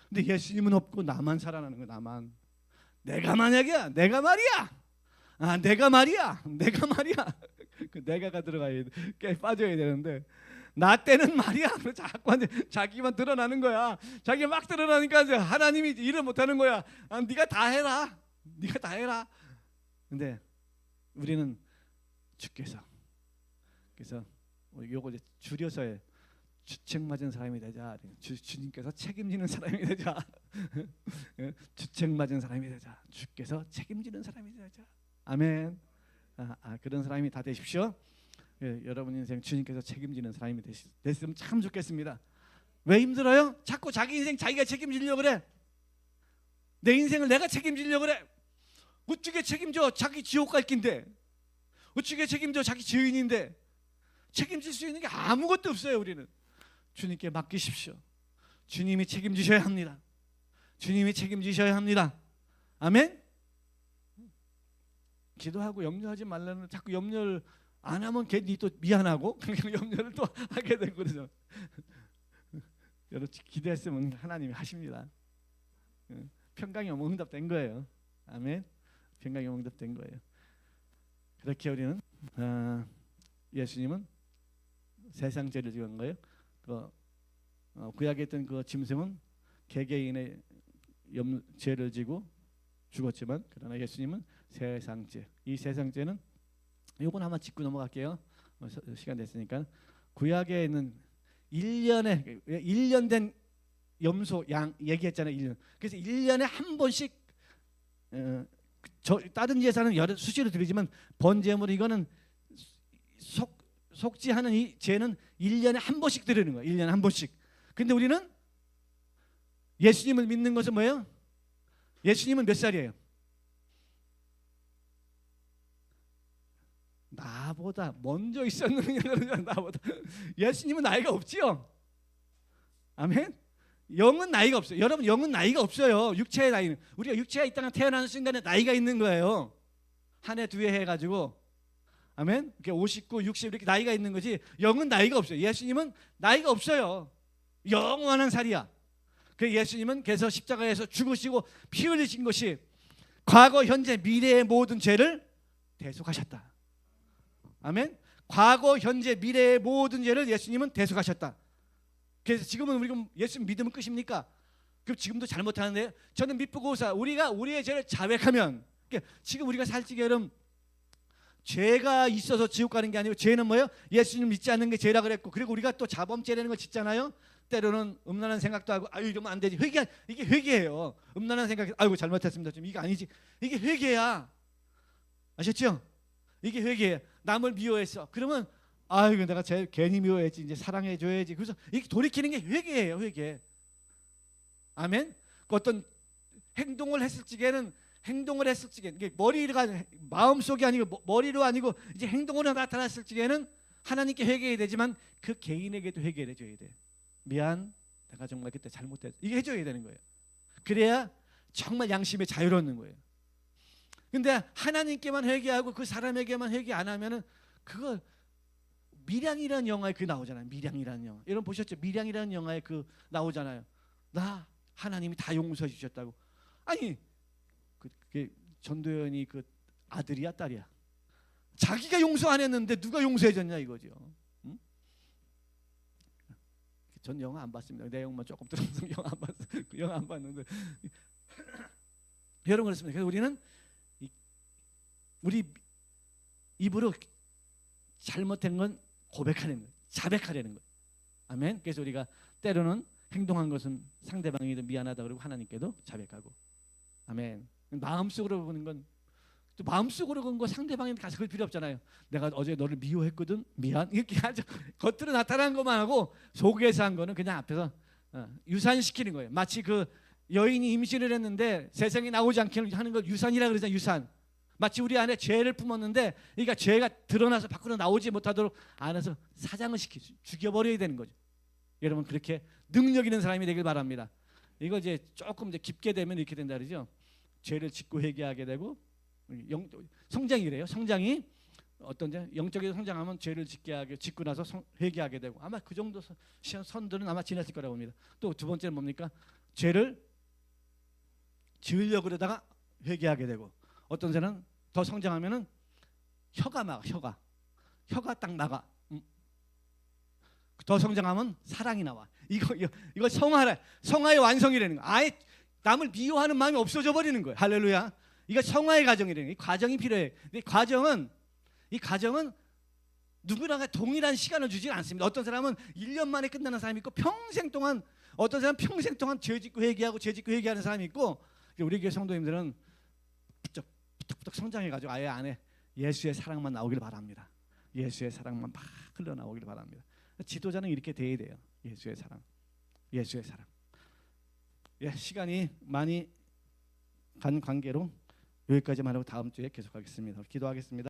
근데 예수님은 없고 나만 살아나는 거야. 나만. 내가 만약이야. 내가 말이야. 내가 말이야. 그 내가가 들어가야 돼. 빠져야 되는데 나 때는 말이야. 자꾸 자기만 드러나는 거야. 자기 막 드러나니까 이제 하나님이 일을 못하는 거야. 네가 다 해라. 네가 다 해라. 근데 우리는 주께서 그래서 요거 이제 줄여서 해. 주책 맞은 사람이 되자. 주님께서 책임지는 사람이 되자. 주책 맞은 사람이 되자. 주께서 책임지는 사람이 되자. 아멘. 그런 사람이 다 되십시오. 여러분 인생 주님께서 책임지는 사람이 됐으면 참 좋겠습니다. 왜 힘들어요? 자꾸 자기 인생 자기가 책임지려고 그래. 내 인생을 내가 책임지려고 그래. 어떻게 책임져? 자기 지옥 갈 긴데. 어떻게 책임져? 자기 죄인인데. 책임질 수 있는 게 아무것도 없어요. 우리는 주님께 맡기십시오. 주님이 책임지셔야 합니다. 주님이 책임지셔야 합니다. 아멘. 기도하고 염려하지 말라는, 자꾸 염려를 안 하면 괜히 또 미안하고 염려를 또 하게 되고 그러죠. 여러분 기도했으면 하나님이 하십니다. 평강이 오면 응답된 거예요. 아멘. 평강이 오면 응답된 거예요. 그렇게 우리는 예수님은 세상 죄를 지은 거예요. 구약에 있던 그 짐승은 개개인의 죄를 지고 죽었지만, 그러나 예수님은 세상 죄. 이 세상 죄는 요건 한번 짚고 넘어갈게요. 시간 됐으니까. 구약에 있는 1년 된 염소, 양 얘기했잖아요. 1년. 그래서 1년에 한 번씩 다른 제사는 여러 수시로 드리지만 번제물 이거는 속지 하는 이 죄는 1년에 한 번씩 드리는 거예요. 1년에 한 번씩. 근데 우리는 예수님을 믿는 것은 뭐예요? 예수님은 몇 살이에요? 나보다 먼저 있었느냐. 나보다. 예수님은 나이가 없지요. 아멘. 영은 나이가 없어요. 여러분 영은 나이가 없어요. 육체의 나이는. 우리가 육체가 이 땅에 태어나는 순간에 나이가 있는 거예요. 한 해 두 해 해가지고. 아멘. 이렇게 59, 60 이렇게 나이가 있는 거지. 영은 나이가 없어요. 예수님은 나이가 없어요. 영원한 살이야. 그 예수님은 그래서 십자가에서 죽으시고 피 흘리신 것이 과거, 현재, 미래의 모든 죄를 대속하셨다. 아멘. 과거, 현재, 미래의 모든 죄를 예수님은 대속하셨다. 그래서 지금은 우리가 예수님 믿으면 끝입니까? 그럼 지금도 잘못하는데 저는 미쁘고사 우리가 우리의 죄를 자백하면, 그러니까 지금 우리가 살찌게 여러분 죄가 있어서 지옥 가는 게 아니고 죄는 뭐예요? 예수님 믿지 않는 게 죄라 그랬고, 그리고 우리가 또 자범죄라는 걸 짓잖아요. 때로는 음란한 생각도 하고 이러면 안 되지. 이게 회개예요. 음란한 생각, 아이고 잘못했습니다. 지금 이게 아니지. 이게 회개야. 아셨죠? 이게 회개예요. 남을 미워했어. 그러면 아이고 내가 괜히 미워했지. 이제 사랑해줘야지. 그래서 이게 돌이키는 게 회개예요. 회개. 아멘. 그 어떤 행동을 했을 적에는 이게 머리가 마음속이 아니고 머리로 아니고 이제 행동으로 나타났을 적에는 하나님께 회개해야 되지만 그 개인에게도 회개해줘야 돼. 미안, 내가 정말 그때 잘못했어. 이게 해줘야 되는 거예요. 그래야 정말 양심이 자유로운 거예요. 근데 하나님께만 회개하고 그 사람에게만 회개 안 하면은 그거 밀양이라는 영화에 그 나오잖아요. 밀양이라는 영화. 여러분 보셨죠? 밀양이라는 영화에 그 나오잖아요. 나 하나님이 다 용서해 주셨다고. 아니 그 전도연이 그 아들이야 딸이야? 자기가 용서 안 했는데 누가 용서해 줬냐 이거죠. 응? 전 영화 안 봤습니다. 내용만 조금 들어서 영화 안 봤어요. 영화 안 봤는데 여러분 그렇습니다. 그래서 우리는 우리 입으로 잘못된 건 고백하는 거예요. 자백하려는 거예요. 아멘. 그래서 우리가 때로는 행동한 것은 상대방에도 미안하다 그러고 하나님께도 자백하고. 아멘. 마음속으로 보는 건 또 마음속으로 그런 거 상대방에게 가서 그럴 필요 없잖아요. 내가 어제 너를 미워했거든. 미안. 이렇게 아주 겉으로 나타난 것만 하고 속에서 한 거는 그냥 앞에서 유산시키는 거예요. 마치 그 여인이 임신을 했는데 세상에 나오지 않게 하는 걸 유산이라 그러잖아요. 유산. 마치 우리 안에 죄를 품었는데, 그러니까 죄가 드러나서 밖으로 나오지 못하도록 안에서 사장을 시키죠. 죽여버려야 되는 거죠. 여러분, 그렇게 능력 있는 사람이 되길 바랍니다. 이거 이제 조금 이제 깊게 되면 이렇게 된다 그러죠. 죄를 짓고 회개하게 되고, 성장이래요. 성장이 어떤 영적인 성장하면 죄를 짓고 나서 회개하게 되고, 아마 그 정도 선들은 아마 지났을 거라고 봅니다. 또 두 번째는 뭡니까? 죄를 지으려고 그러다가 회개하게 되고, 어떤 사람은 더 성장하면은 혀가 막아, 혀가 딱 나가. 더 성장하면 사랑이 나와. 이거 성화의 완성이라는 거. 아예 남을 미워하는 마음이 없어져 버리는 거예요. 할렐루야. 이거 성화의 과정이라는 거예요. 이 과정이 필요해. 근데 이 과정은 누구나 동일한 시간을 주지 않습니다. 어떤 사람은 1년 만에 끝나는 사람이 있고, 평생 동안, 어떤 사람은 평생 동안 죄 짓고 회개하는 사람이 있고, 우리 교회 성도님들은 부쩍부쩍 성장해가지고 아예 안에 예수의 사랑만 나오길 바랍니다. 예수의 사랑만 막 흘러나오길 바랍니다. 지도자는 이렇게 돼야 돼요. 예수의 사랑. 예, 시간이 많이 간 관계로 여기까지만 하고 다음 주에 계속하겠습니다. 기도하겠습니다.